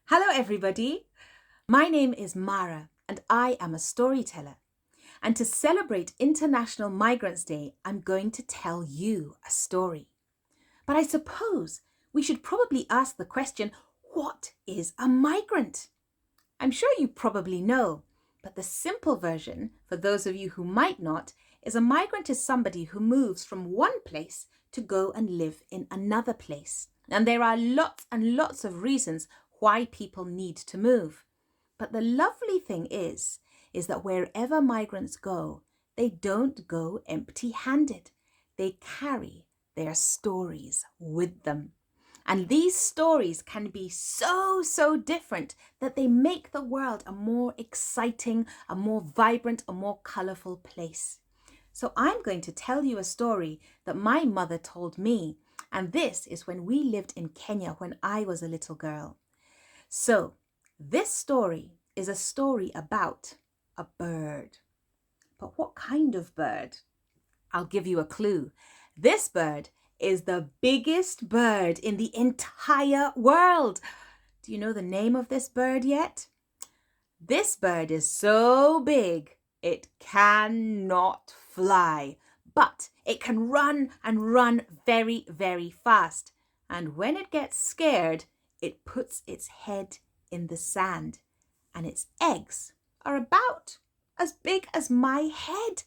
Hello everybody, my name is Mara and I am a storyteller. And to celebrate International Migrants Day, I'm going to tell you a story. But I suppose we should probably ask the question, what is a migrant? I'm sure you probably know, but the simple version, for those of you who might not, is a migrant is somebody who moves from one place to go and live in another place. And there are lots and lots of reasons why people need to move. But the lovely thing is that wherever migrants go, they don't go empty-handed. They carry their stories with them. And these stories can be so different that they make the world a more exciting, a more vibrant, a more colourful place. So I'm going to tell you a story that my mother told me. And this is when we lived in Kenya when I was a little girl. So this story is a story about a bird. But what kind of bird? I'll give you a clue. This bird is the biggest bird in the entire world. Do you know the name of this bird yet? This bird is so big, it cannot fly, but it can run and run very fast. And when it gets scared, it puts its head in the sand, and its eggs are about as big as my head.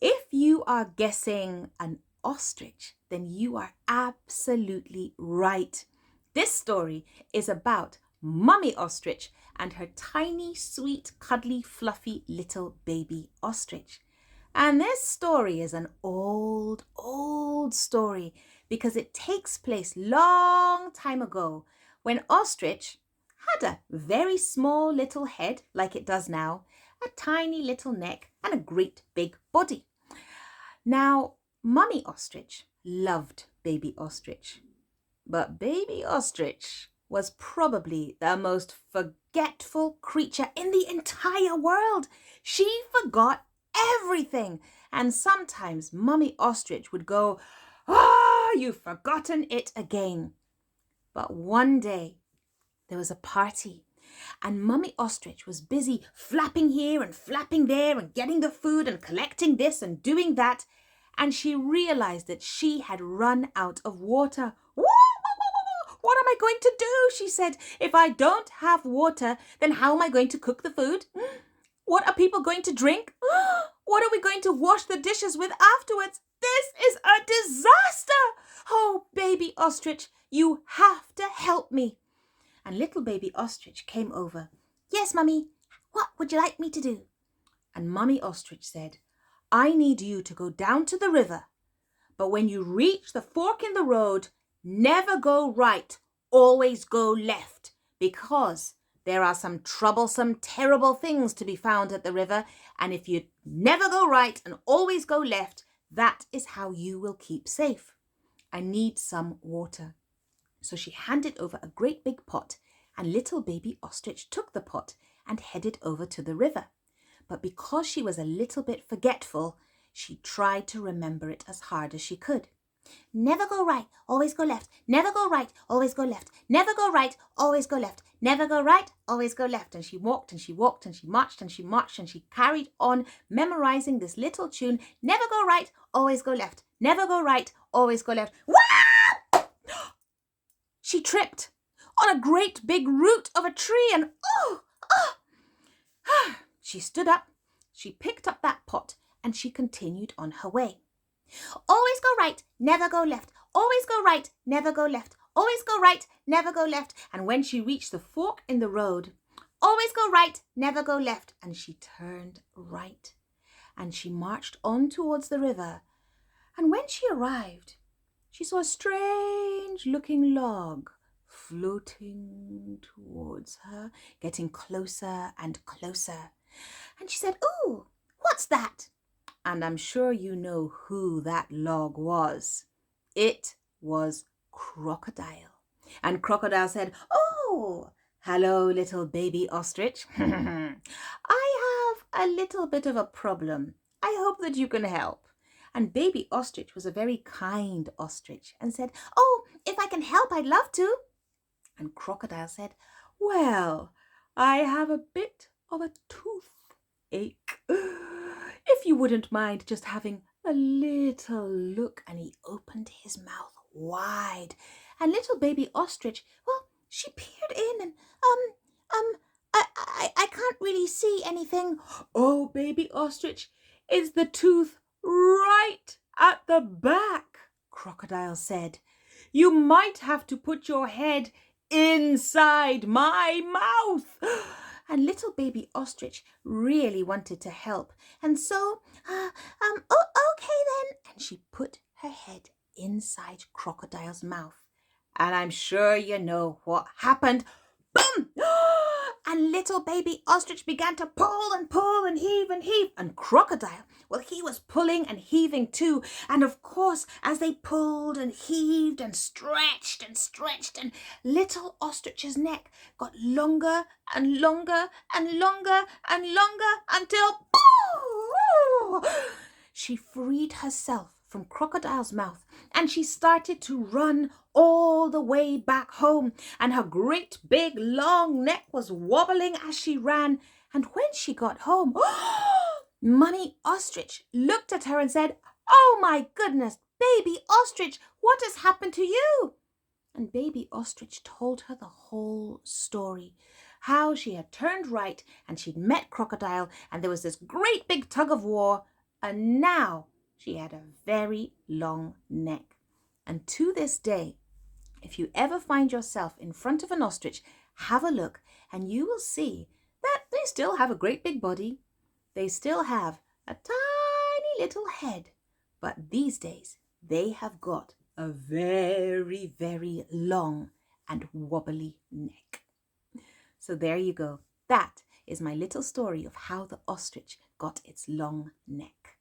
If you are guessing an ostrich, then you are absolutely right. This story is about Mummy Ostrich and her tiny, sweet, cuddly, fluffy little baby ostrich. And this story is an old story because it takes place long time ago when ostrich had a very small little head like it does now, a tiny little neck and a great big body. Now, Mummy Ostrich loved Baby Ostrich, but Baby Ostrich was probably the most forgetful creature in the entire world. She forgot everything, and sometimes Mummy Ostrich would go, you've forgotten it again." But one day there was a party, and Mummy Ostrich was busy flapping here and flapping there and getting the food and collecting this and doing that, and she realized that she had run out of water. "What am I going to do?" she said. "If I don't have water, then how am I going to cook the food? What are people going to drink? What are we going to wash the dishes with afterwards? This is a disaster! Oh, Baby Ostrich, you have to help me." And little Baby Ostrich came over. "Yes, Mummy, what would you like me to do?" And Mummy Ostrich said, "I need you to go down to the river, but when you reach the fork in the road, never go right, always go left, because there are some troublesome, terrible things to be found at the river, and if you never go right and always go left, that is how you will keep safe. I need some water." So she handed over a great big pot, and little Baby Ostrich took the pot and headed over to the river. But because she was a little bit forgetful, she tried to remember it as hard as she could. "Never go right, always go left. Never go right, always go left. Never go right, always go left. Never go right, always go left." And she walked and she walked and she marched and she marched and she carried on memorizing this little tune. Never go right, always go left. Never go right, always go left. Wow! She tripped on a great big root of a tree and she stood up, she picked up that pot and she continued on her way. "Always go right, never go left. Always go right, never go left. Always go right, never go left." And when she reached the fork in the road, "Always go right, never go left." And she turned right and she marched on towards the river. And when she arrived, she saw a strange looking log floating towards her, getting closer and closer. And she said, "Ooh, what's that?" And I'm sure you know who that log was. It was Crocodile. And Crocodile said, "Oh, hello, little Baby Ostrich. I have a little bit of a problem. I hope that you can help." And Baby Ostrich was a very kind ostrich and said, "Oh, if I can help, I'd love to." And Crocodile said, Well, I have a bit of a toothache. If you wouldn't mind just having a little look. And he opened his mouth wide. And little baby ostrich, well, she peered in and, I can't really see anything. Oh, baby ostrich, is the tooth right at the back? Crocodile said. You might have to put your head inside my mouth. And little baby ostrich really wanted to help. And so, okay then. And she put her head inside Crocodile's mouth. And I'm sure you know what happened. Boom! And little baby ostrich began to pull and heave and heave. And Crocodile, well, he was pulling and heaving too. And of course, as they pulled and heaved and stretched, and little ostrich's neck got longer and longer and longer and longer until she freed herself from Crocodile's mouth, and she started to run all the way back home, and her great big long neck was wobbling as she ran. And when she got home, Mummy Ostrich looked at her and said, "Oh my goodness, baby ostrich, what has happened to you?" And baby ostrich told her the whole story, how she had turned right and she'd met Crocodile, and there was this great big tug of war, and now she had a very long neck. And to this day, if you ever find yourself in front of an ostrich, have a look and you will see that they still have a great big body. They still have a tiny little head. But these days, they have got a very, very long and wobbly neck. So there you go. That is my little story of how the ostrich got its long neck.